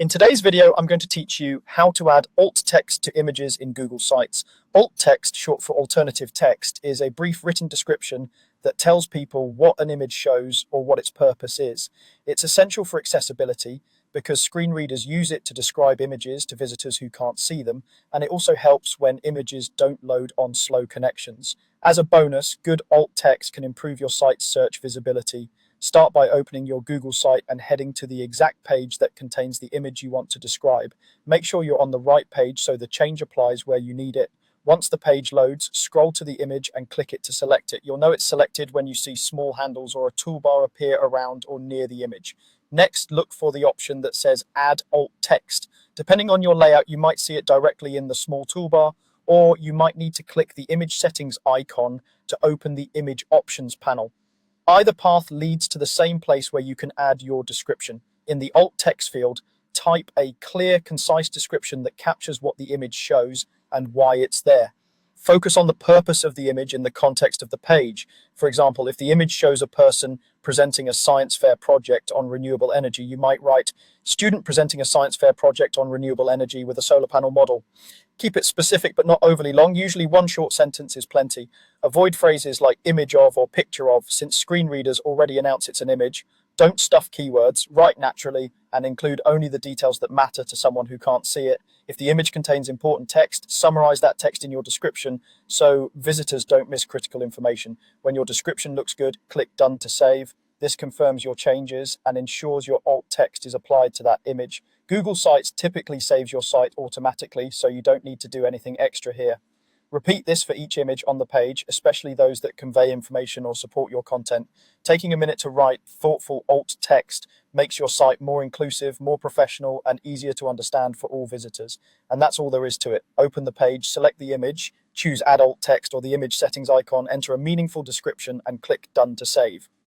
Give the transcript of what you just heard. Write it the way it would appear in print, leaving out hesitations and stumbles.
In today's video, I'm going to teach you how to add alt text to images in Google Sites. Alt text, short for alternative text, is a brief written description that tells people what an image shows or what its purpose is. It's essential for accessibility because screen readers use it to describe images to visitors who can't see them, and it also helps when images don't load on slow connections. As a bonus, good alt text can improve your site's search visibility. Start by opening your Google site and heading to the exact page that contains the image you want to describe. Make sure you're on the right page so the change applies where you need it. Once the page loads, scroll to the image and click it to select it. You'll know it's selected when you see small handles or a toolbar appear around or near the image. Next, look for the option that says Add Alt Text. Depending on your layout, you might see it directly in the small toolbar, or you might need to click the image settings icon to open the image options panel. Either path leads to the same place where you can add your description. In the alt text field, type a clear, concise description that captures what the image shows and why it's there. Focus on the purpose of the image in the context of the page. For example, if the image shows a person presenting a science fair project on renewable energy, you might write, "Student presenting a science fair project on renewable energy with a solar panel model." Keep it specific but not overly long. Usually one short sentence is plenty. Avoid phrases like image of or picture of, since screen readers already announce it's an image. Don't stuff keywords, write naturally, and include only the details that matter to someone who can't see it. If the image contains important text, summarize that text in your description so visitors don't miss critical information. When your description looks good, click Done to save. This confirms your changes and ensures your alt text is applied to that image. Google Sites typically saves your site automatically, so you don't need to do anything extra here. Repeat this for each image on the page, especially those that convey information or support your content. Taking a minute to write thoughtful alt text makes your site more inclusive, more professional, and easier to understand for all visitors. And that's all there is to it. Open the page, select the image, choose Add Alt Text or the image settings icon, enter a meaningful description, and click Done to save.